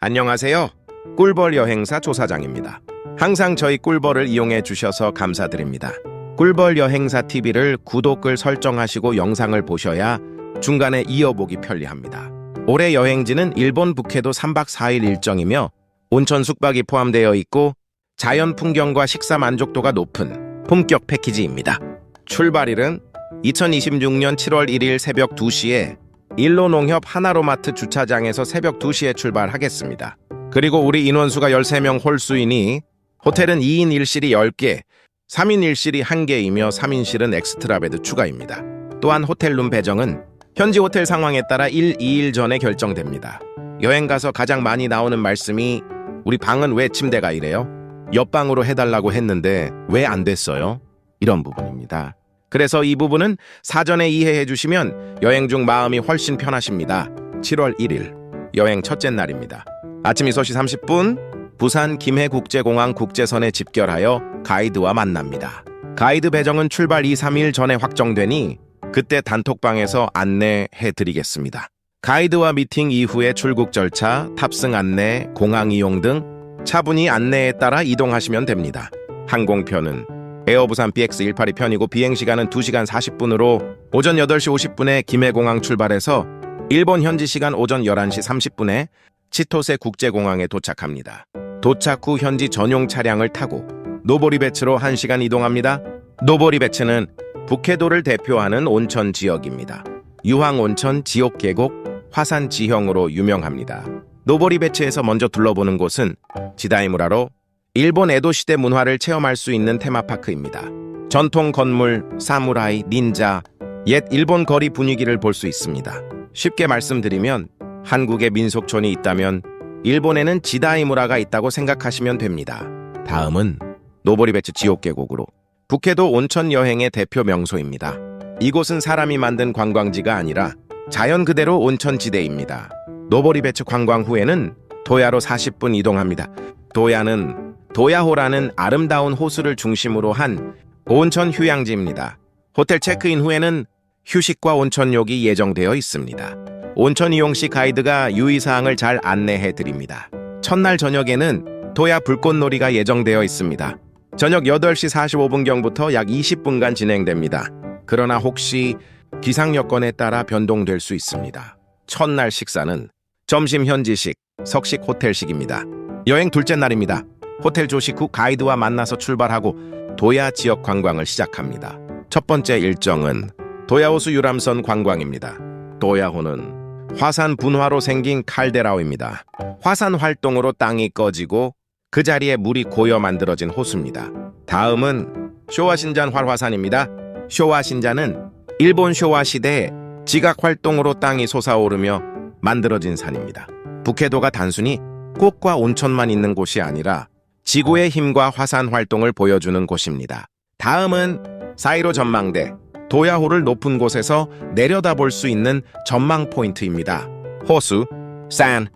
안녕하세요. 꿀벌 여행사 조사장입니다. 항상 저희 꿀벌을 이용해 주셔서 감사드립니다. 꿀벌 여행사 TV를 구독을 설정하시고 영상을 보셔야 중간에 이어보기 편리합니다. 올해 여행지는 일본 북해도 3박 4일 일정이며 온천 숙박이 포함되어 있고 자연 풍경과 식사 만족도가 높은 품격 패키지입니다. 출발일은 2026년 7월 1일 새벽 2시에 일로농협 하나로마트 주차장에서 새벽 2시에 출발하겠습니다. 그리고 우리 인원수가 13명 홀수이니 호텔은 2인 1실이 10개, 3인 1실이 1개이며 3인실은 엑스트라베드 추가입니다. 또한 호텔룸 배정은 현지 호텔 상황에 따라 1, 2일 전에 결정됩니다. 여행 가서 가장 많이 나오는 말씀이 우리 방은 왜 침대가 이래요? 옆방으로 해달라고 했는데 왜 안 됐어요? 이런 부분입니다. 그래서 이 부분은 사전에 이해해 주시면 여행 중 마음이 훨씬 편하십니다. 7월 1일 여행 첫째 날입니다. 아침 6시 30분 부산 김해국제공항 국제선에 집결하여 가이드와 만납니다. 가이드 배정은 출발 2, 3일 전에 확정되니 그때 단톡방에서 안내해 드리겠습니다. 가이드와 미팅 이후에 출국 절차, 탑승 안내, 공항 이용 등 차분히 안내에 따라 이동하시면 됩니다. 항공편은 에어부산 BX182 편이고 비행시간은 2시간 40분으로 오전 8시 50분에 김해공항 출발해서 일본 현지 시간 오전 11시 30분에 치토세 국제공항에 도착합니다. 도착 후 현지 전용 차량을 타고 노보리 배츠로 1시간 이동합니다. 노보리 배츠는 북해도를 대표하는 온천 지역입니다. 유황온천, 지옥계곡, 화산 지형으로 유명합니다. 노보리 배츠에서 먼저 둘러보는 곳은 지다이무라로 일본 에도 시대 문화를 체험할 수 있는 테마파크입니다. 전통 건물, 사무라이, 닌자, 옛 일본 거리 분위기를 볼 수 있습니다. 쉽게 말씀드리면 한국에 민속촌이 있다면 일본에는 지다이무라가 있다고 생각하시면 됩니다. 다음은 노보리배츠 지옥계곡으로 북해도 온천 여행의 대표 명소입니다. 이곳은 사람이 만든 관광지가 아니라 자연 그대로 온천지대입니다. 노보리배츠 관광 후에는 도야로 40분 이동합니다. 도야는 도야호라는 아름다운 호수를 중심으로 한 온천 휴양지입니다. 호텔 체크인 후에는 휴식과 온천욕이 예정되어 있습니다. 온천 이용 시 가이드가 유의사항을 잘 안내해 드립니다. 첫날 저녁에는 도야 불꽃놀이가 예정되어 있습니다. 저녁 8시 45분경부터 약 20분간 진행됩니다. 그러나 혹시 기상 여건에 따라 변동될 수 있습니다. 첫날 식사는 점심 현지식, 석식 호텔식입니다. 여행 둘째 날입니다. 호텔 조식 후 가이드와 만나서 출발하고 도야 지역 관광을 시작합니다. 첫 번째 일정은 도야호수 유람선 관광입니다. 도야호는 화산 분화로 생긴 칼데라호입니다. 화산 활동으로 땅이 꺼지고 그 자리에 물이 고여 만들어진 호수입니다. 다음은 쇼와신잔 활화산입니다. 쇼와신잔은 일본 쇼와 시대에 지각 활동으로 땅이 솟아오르며 만들어진 산입니다. 북해도가 단순히 꽃과 온천만 있는 곳이 아니라 지구의 힘과 화산 활동을 보여주는 곳입니다. 다음은 사이로 전망대, 도야호를 높은 곳에서 내려다볼 수 있는 전망 포인트입니다. 호수, 산,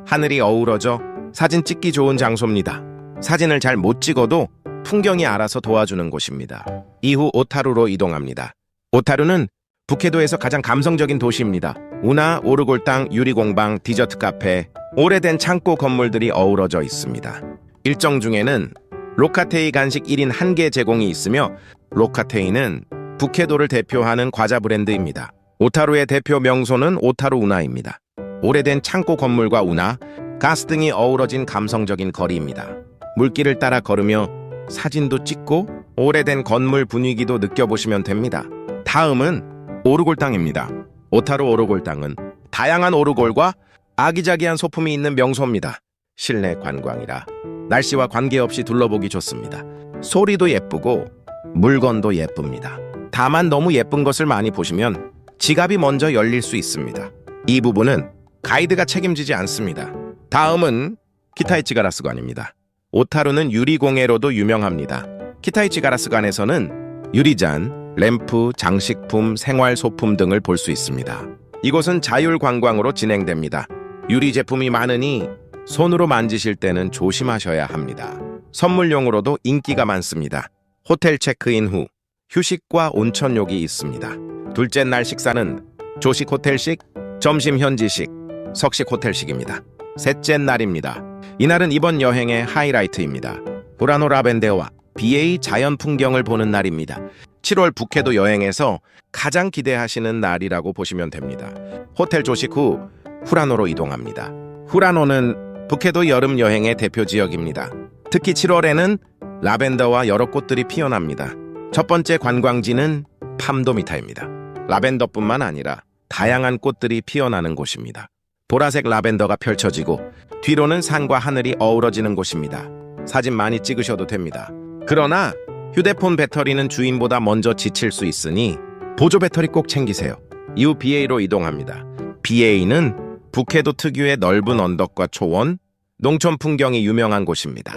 하늘이 어우러져 사진 찍기 좋은 장소입니다. 사진을 잘 못 찍어도 풍경이 알아서 도와주는 곳입니다. 이후 오타루로 이동합니다. 오타루는 북해도에서 가장 감성적인 도시입니다. 운하, 오르골당, 유리공방, 디저트 카페, 오래된 창고 건물들이 어우러져 있습니다. 일정 중에는 로카테이 간식 1인 1개 제공이 있으며 로카테이는 북해도를 대표하는 과자 브랜드입니다. 오타루의 대표 명소는 오타루 운하입니다. 오래된 창고 건물과 운하, 가스 등이 어우러진 감성적인 거리입니다. 물길을 따라 걸으며 사진도 찍고 오래된 건물 분위기도 느껴보시면 됩니다. 다음은 오르골당입니다. 오타루 오르골당은 다양한 오르골과 아기자기한 소품이 있는 명소입니다. 실내 관광이라 날씨와 관계없이 둘러보기 좋습니다. 소리도 예쁘고 물건도 예쁩니다. 다만 너무 예쁜 것을 많이 보시면 지갑이 먼저 열릴 수 있습니다. 이 부분은 가이드가 책임지지 않습니다. 다음은 키타이치 가라스관입니다. 오타루는 유리공예로도 유명합니다. 키타이치 가라스관에서는 유리잔, 램프, 장식품, 생활소품 등을 볼 수 있습니다. 이곳은 자율관광으로 진행됩니다. 유리 제품이 많으니 손으로 만지실 때는 조심하셔야 합니다. 선물용으로도 인기가 많습니다. 호텔 체크인 후 휴식과 온천욕이 있습니다. 둘째 날 식사는 조식 호텔식, 점심 현지식, 석식 호텔식입니다. 셋째 날입니다. 이날은 이번 여행의 하이라이트입니다. 후라노 라벤더와 BA 자연 풍경을 보는 날입니다. 7월 북해도 여행에서 가장 기대하시는 날이라고 보시면 됩니다. 호텔 조식 후 후라노로 이동합니다. 후라노는 북해도 여름 여행의 대표 지역입니다. 특히 7월에는 라벤더와 여러 꽃들이 피어납니다. 첫 번째 관광지는 팜도미타입니다. 라벤더뿐만 아니라 다양한 꽃들이 피어나는 곳입니다. 보라색 라벤더가 펼쳐지고 뒤로는 산과 하늘이 어우러지는 곳입니다. 사진 많이 찍으셔도 됩니다. 그러나 휴대폰 배터리는 주인보다 먼저 지칠 수 있으니 보조 배터리 꼭 챙기세요. 이후 BA로 이동합니다. BA는 북해도 특유의 넓은 언덕과 초원, 농촌 풍경이 유명한 곳입니다.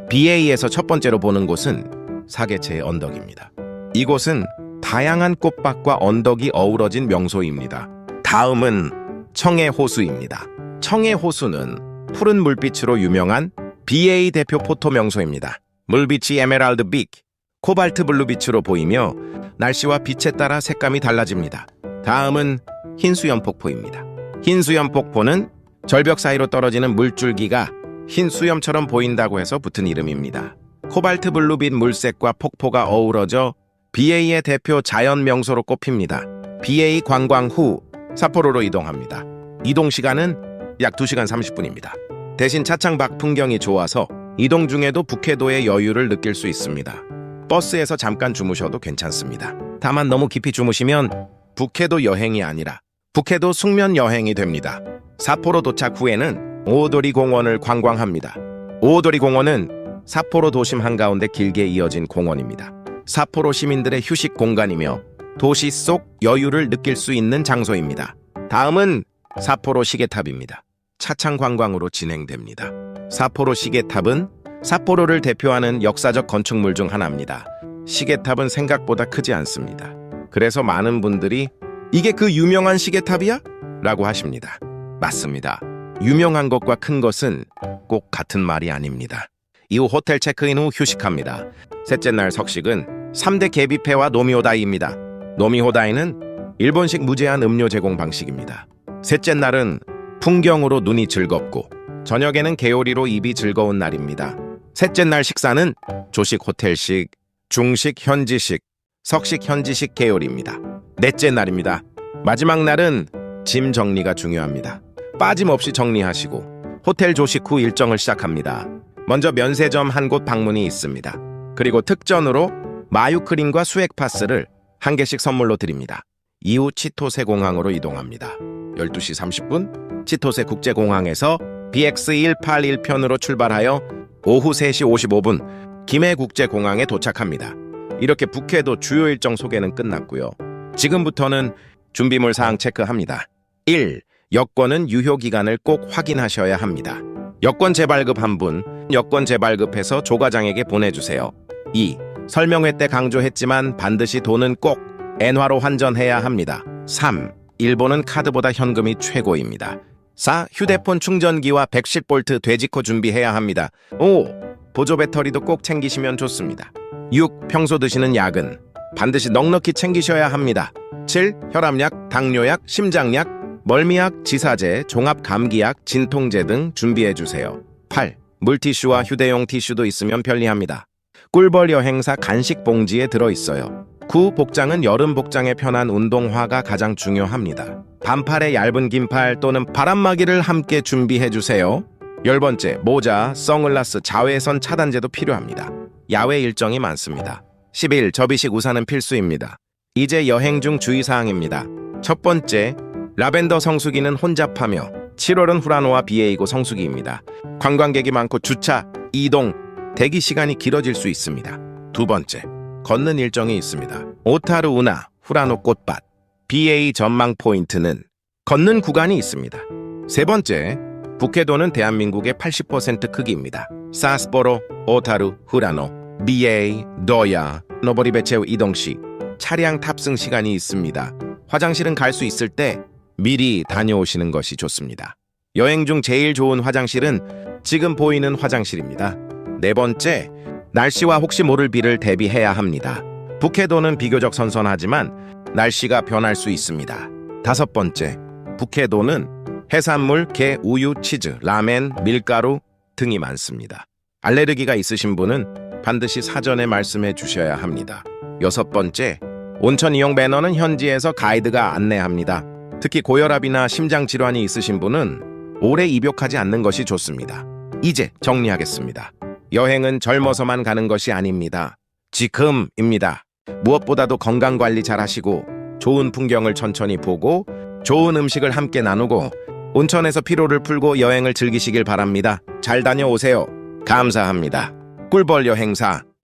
BA에서 첫 번째로 보는 곳은 사계체의 언덕입니다. 이곳은 다양한 꽃밭과 언덕이 어우러진 명소입니다. 다음은 청해호수입니다. 청해호수는 푸른 물빛으로 유명한 BA 대표 포토 명소입니다. 물빛이 에메랄드 빛, 코발트 블루빛으로 보이며 날씨와 빛에 따라 색감이 달라집니다. 다음은 흰수염 폭포입니다. 흰수염 폭포는 절벽 사이로 떨어지는 물줄기가 흰 수염처럼 보인다고 해서 붙은 이름입니다. 코발트 블루빛 물색과 폭포가 어우러져 BA의 대표 자연 명소로 꼽힙니다. BA 관광 후 삿포로로 이동합니다. 이동 시간은 약 2시간 30분입니다. 대신 차창 밖 풍경이 좋아서 이동 중에도 북해도의 여유를 느낄 수 있습니다. 버스에서 잠깐 주무셔도 괜찮습니다. 다만 너무 깊이 주무시면 북해도 여행이 아니라 북해도 숙면 여행이 됩니다. 삿포로 도착 후에는 오오도리 공원을 관광합니다. 오오도리 공원은 삿포로 도심 한가운데 길게 이어진 공원입니다. 삿포로 시민들의 휴식 공간이며 도시 속 여유를 느낄 수 있는 장소입니다. 다음은 삿포로 시계탑입니다. 차창 관광으로 진행됩니다. 삿포로 시계탑은 삿포로를 대표하는 역사적 건축물 중 하나입니다. 시계탑은 생각보다 크지 않습니다. 그래서 많은 분들이 이게 그 유명한 시계탑이야? 라고 하십니다. 맞습니다. 유명한 것과 큰 것은 꼭 같은 말이 아닙니다. 이후 호텔 체크인 후 휴식합니다. 셋째 날 석식은 3대 계비페와 노미호다이입니다. 노미호다이는 일본식 무제한 음료 제공 방식입니다. 셋째 날은 풍경으로 눈이 즐겁고 저녁에는 개요리로 입이 즐거운 날입니다. 셋째 날 식사는 조식 호텔식, 중식 현지식, 석식 현지식 개요리입니다. 넷째 날입니다. 마지막 날은 짐 정리가 중요합니다. 빠짐없이 정리하시고 호텔 조식 후 일정을 시작합니다. 먼저 면세점 한 곳 방문이 있습니다. 그리고 특전으로 마유크림과 수액 파스를 한 개씩 선물로 드립니다. 이후 치토세 공항으로 이동합니다. 12시 30분 치토세 국제공항에서 BX181편으로 출발하여 오후 3시 55분 김해 국제공항에 도착합니다. 이렇게 북해도 주요 일정 소개는 끝났고요. 지금부터는 준비물 사항 체크합니다. 1. 여권은 유효기간을 꼭 확인하셔야 합니다. 여권 재발급 한 분, 여권 재발급해서 조과장에게 보내주세요. 2. 설명회 때 강조했지만 반드시 돈은 꼭 엔화로 환전해야 합니다. 3. 일본은 카드보다 현금이 최고입니다. 4. 휴대폰 충전기와 110V 되지코 준비해야 합니다. 5. 보조 배터리도 꼭 챙기시면 좋습니다. 6. 평소 드시는 약은 반드시 넉넉히 챙기셔야 합니다. 7. 혈압약, 당뇨약, 심장약, 멀미약, 지사제, 종합감기약, 진통제 등 준비해주세요. 8. 물티슈와 휴대용 티슈도 있으면 편리합니다. 꿀벌 여행사 간식 봉지에 들어있어요. 9. 복장은 여름 복장에 편한 운동화가 가장 중요합니다. 반팔에 얇은 긴팔 또는 바람막이를 함께 준비해주세요. 10번째, 모자, 선글라스, 자외선 차단제도 필요합니다. 야외 일정이 많습니다. 11. 접이식 우산은 필수입니다. 이제 여행 중 주의사항입니다. 첫 번째, 라벤더 성수기는 혼잡하며 7월은 후라노와 BA고 성수기입니다. 관광객이 많고 주차, 이동, 대기 시간이 길어질 수 있습니다. 두 번째, 걷는 일정이 있습니다. 오타루 우나, 후라노 꽃밭, BA 전망 포인트는 걷는 구간이 있습니다. 세 번째, 북해도는 대한민국의 80% 크기입니다. 사스포로, 오타루, 후라노, BA, 도야, 노보리베체우 이동 시 차량 탑승 시간이 있습니다. 화장실은 갈 수 있을 때 미리 다녀오시는 것이 좋습니다. 여행 중 제일 좋은 화장실은 지금 보이는 화장실입니다. 네 번째, 날씨와 혹시 모를 비를 대비해야 합니다. 북해도는 비교적 선선하지만 날씨가 변할 수 있습니다. 다섯 번째, 북해도는 해산물, 게, 우유, 치즈, 라멘, 밀가루 등이 많습니다. 알레르기가 있으신 분은 반드시 사전에 말씀해 주셔야 합니다. 6번째, 온천 이용 매너는 현지에서 가이드가 안내합니다. 특히 고혈압이나 심장 질환이 있으신 분은 오래 입욕하지 않는 것이 좋습니다. 이제 정리하겠습니다. 여행은 젊어서만 가는 것이 아닙니다. 지금입니다. 무엇보다도 건강관리 잘 하시고 좋은 풍경을 천천히 보고 좋은 음식을 함께 나누고 온천에서 피로를 풀고 여행을 즐기시길 바랍니다. 잘 다녀오세요. 감사합니다. 꿀벌 여행사